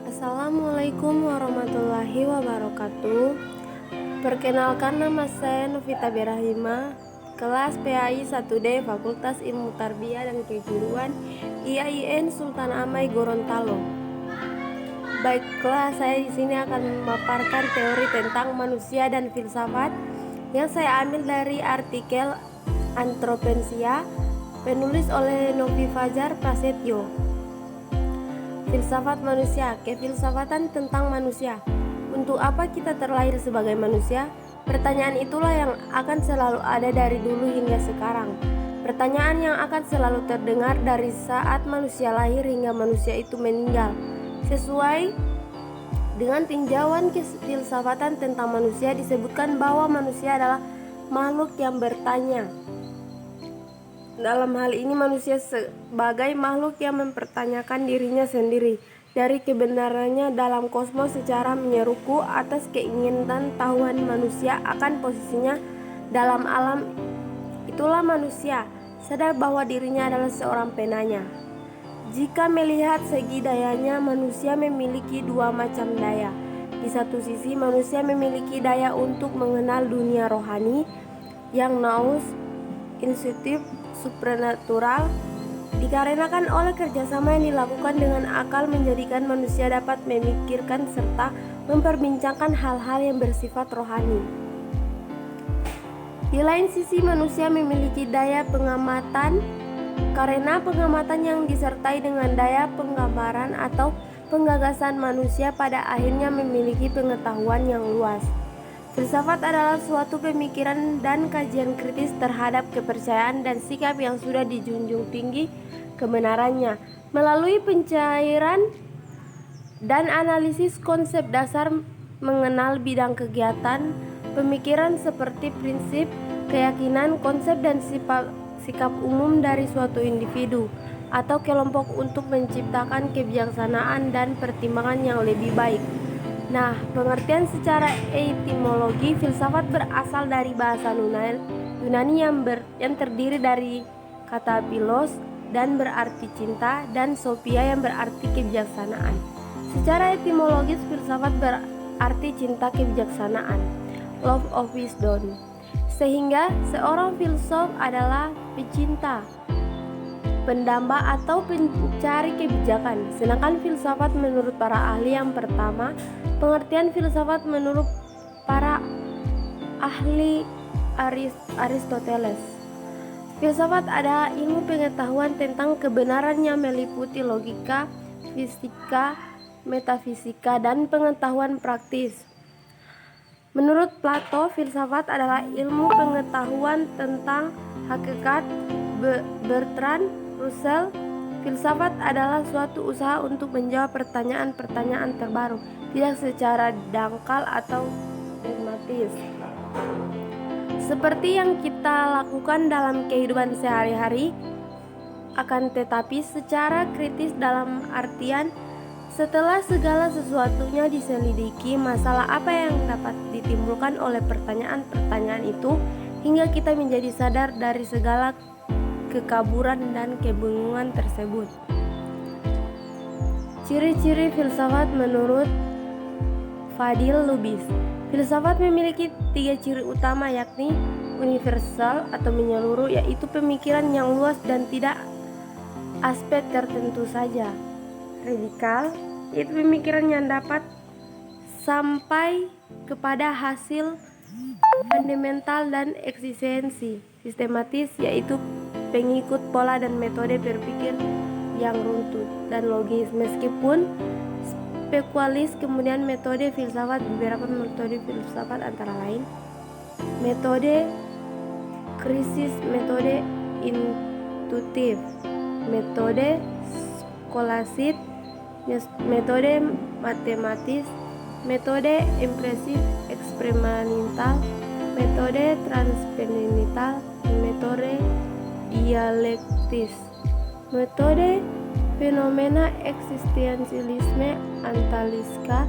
Assalamualaikum warahmatullahi wabarakatuh. Perkenalkan, nama saya Novita Berahima, kelas PAI 1D Fakultas Ilmu Tarbiyah dan Keguruan IAIN Sultan Amai Gorontalo. Baiklah, saya di sini akan memaparkan teori tentang manusia dan filsafat yang saya ambil dari artikel Antropensia, penulis oleh Novi Fajar Prasetyo. Filsafat manusia, kefilsafatan tentang manusia. Untuk apa kita terlahir sebagai manusia? Pertanyaan itulah yang akan selalu ada dari dulu hingga sekarang. Pertanyaan yang akan selalu terdengar dari saat manusia lahir hingga manusia itu meninggal. Sesuai dengan tinjauan kefilsafatan tentang manusia, disebutkan bahwa manusia adalah makhluk yang bertanya. Dalam hal ini manusia sebagai makhluk yang mempertanyakan dirinya sendiri dari kebenarannya dalam kosmos secara menyeruku atas keinginan tahuan manusia akan posisinya dalam alam. Itulah manusia, sadar bahwa dirinya adalah seorang penanya. Jika melihat segi dayanya, manusia memiliki dua macam daya. Di satu sisi, manusia memiliki daya untuk mengenal dunia rohani yang naus, intuitif, supranatural, dikarenakan oleh kerjasama yang dilakukan dengan akal menjadikan manusia dapat memikirkan serta memperbincangkan hal-hal yang bersifat rohani. Di lain sisi, manusia memiliki daya pengamatan karena pengamatan yang disertai dengan daya penggambaran atau penggagasan, manusia pada akhirnya memiliki pengetahuan yang luas. Filsafat adalah suatu pemikiran dan kajian kritis terhadap kepercayaan dan sikap yang sudah dijunjung tinggi kebenarannya melalui pencairan dan analisis konsep dasar mengenal bidang kegiatan pemikiran seperti prinsip, keyakinan, konsep dan sikap umum dari suatu individu atau kelompok untuk menciptakan kebijaksanaan dan pertimbangan yang lebih baik. Nah, pengertian secara etimologi, filsafat berasal dari bahasa Yunani yang terdiri dari kata philos dan berarti cinta dan sophia yang berarti kebijaksanaan. Secara etimologis, filsafat berarti cinta kebijaksanaan, love of wisdom. Sehingga seorang filsuf adalah pecinta, pendamba atau pencari kebijakan. Sedangkan filsafat menurut para ahli yang pertama, pengertian filsafat menurut para ahli Aristoteles. Filsafat adalah ilmu pengetahuan tentang kebenaran yang meliputi logika, fisika, metafisika, dan pengetahuan praktis. Menurut Plato, filsafat adalah ilmu pengetahuan tentang hakikat. Bertrand Russell, filsafat adalah suatu usaha untuk menjawab pertanyaan-pertanyaan terbaru, tidak secara dangkal atau pragmatis seperti yang kita lakukan dalam kehidupan sehari-hari, akan tetapi secara kritis dalam artian setelah segala sesuatunya diselidiki, masalah apa yang dapat ditimbulkan oleh pertanyaan-pertanyaan itu hingga kita menjadi sadar dari segala kekaburan dan kebingungan tersebut. Ciri-ciri filsafat menurut Fadil Lubis. Filsafat memiliki 3 ciri utama, yakni universal atau menyeluruh, yaitu pemikiran yang luas dan tidak aspek tertentu saja. Radikal, yaitu pemikiran yang dapat sampai kepada hasil fundamental dan eksistensi. Sistematis, yaitu pengikut pola dan metode berpikir yang runtut dan logis. Meskipun spekualis, kemudian metode filsafat. Beberapa metode filsafat antara lain metode krisis, metode intuitif, metode skolastik, metode matematis, metode impresif eksperimental, metode transperimental, metode dialektis, metode fenomena eksistensialisme analitika.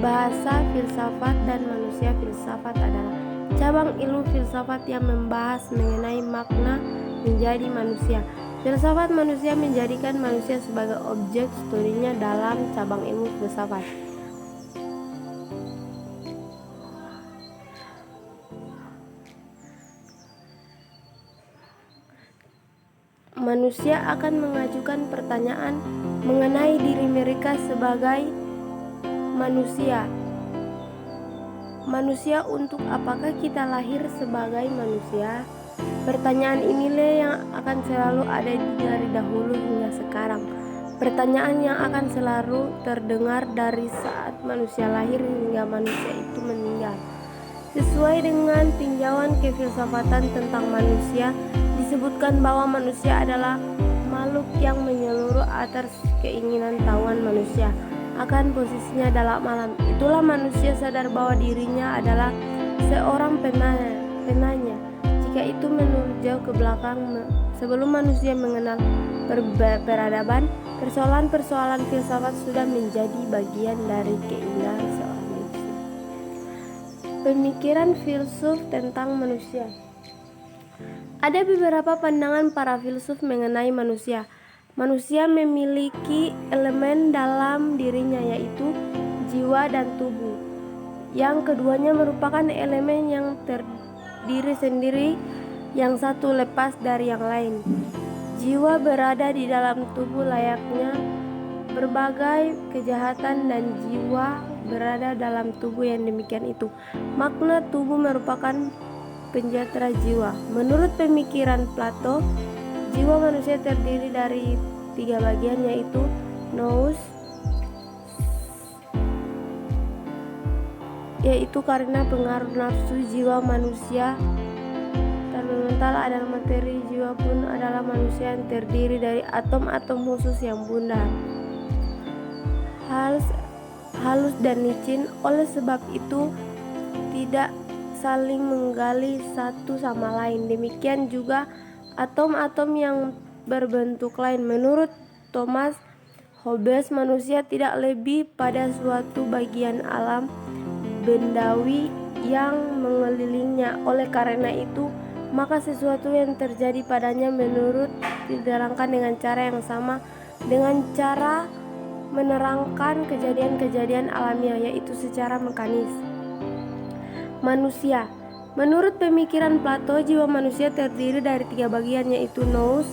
Bahasa filsafat dan manusia. Filsafat adalah cabang ilmu filsafat yang membahas mengenai makna menjadi manusia. Filsafat manusia menjadikan manusia sebagai objek studinya dalam cabang ilmu filsafat. Manusia akan mengajukan pertanyaan mengenai diri mereka sebagai manusia. Manusia, untuk apakah kita lahir sebagai manusia? Pertanyaan inilah yang akan selalu ada dari dahulu hingga sekarang. Pertanyaan yang akan selalu terdengar dari saat manusia lahir hingga manusia itu meninggal. Sesuai dengan tinjauan kefilsafatan tentang manusia, disebutkan bahwa manusia adalah makhluk yang menyeluruh atas keinginan tahuan manusia akan posisinya dalam alam. Itulah manusia sadar bahwa dirinya adalah seorang penanya. Jika itu menurut jauh ke belakang, sebelum manusia mengenal peradaban, persoalan-persoalan filsafat sudah menjadi bagian dari keindahan seorang manusia. Pemikiran filsuf tentang manusia. Ada beberapa pandangan para filsuf mengenai manusia. Manusia memiliki elemen dalam dirinya, yaitu jiwa dan tubuh. Yang keduanya merupakan elemen yang terdiri sendiri, yang satu lepas dari yang lain. Jiwa berada di dalam tubuh layaknya berbagai kejahatan, dan jiwa berada dalam tubuh yang demikian itu. Makna tubuh merupakan penjatra jiwa. Menurut pemikiran Plato, jiwa manusia terdiri dari 3 bagian, yaitu nous, yaitu karena pengaruh nafsu. Jiwa manusia mental adalah materi. Jiwa pun adalah manusia yang terdiri dari atom-atom khusus yang bundar, halus dan licin. Oleh sebab itu tidak saling menggali satu sama lain. Demikian juga atom-atom yang berbentuk lain. Menurut Thomas Hobbes, manusia tidak lebih pada suatu bagian alam bendawi yang mengelilinginya. Oleh karena itu, maka sesuatu yang terjadi padanya menurut diterangkan dengan cara yang sama dengan cara menerangkan kejadian-kejadian alamiah, yaitu secara mekanis. Manusia. Menurut pemikiran Plato, jiwa manusia terdiri dari 3 bagian, yaitu nous,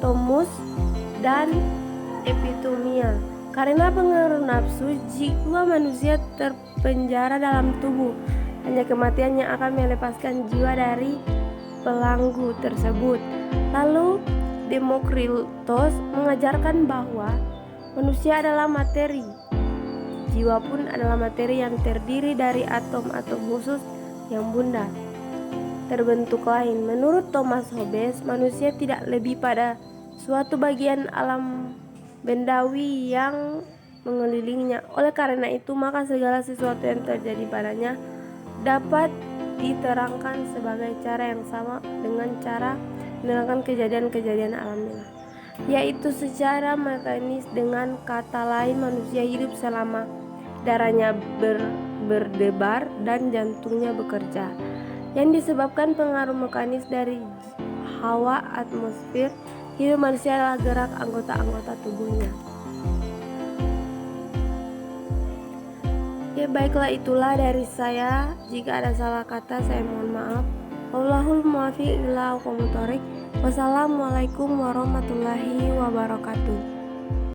tomus, dan epitomia. Karena pengaruh nafsu, jiwa manusia terpenjara dalam tubuh. Hanya kematian yang akan melepaskan jiwa dari belenggu tersebut. Lalu Demokritos mengajarkan bahwa manusia adalah materi. Jiwa pun adalah materi yang terdiri dari atom-atom khusus yang bundar, terbentuk lain. Menurut Thomas Hobbes, manusia tidak lebih pada suatu bagian alam bendawi yang mengelilinginya. Oleh karena itu, maka segala sesuatu yang terjadi padanya dapat diterangkan sebagai cara yang sama dengan cara menerangkan kejadian-kejadian alamiah, yaitu secara mekanis. Dengan kata lain, manusia hidup selama darahnya berdebar dan jantungnya bekerja, yang disebabkan pengaruh mekanis dari hawa atmosfer. Hidup manusia adalah gerak anggota-anggota tubuhnya. Ya, baiklah, itulah dari saya. Jika ada salah kata, saya mohon maaf. Wallahul muwaffiq ila aqwamit thoriq. Wassalamualaikum warahmatullahi wabarakatuh.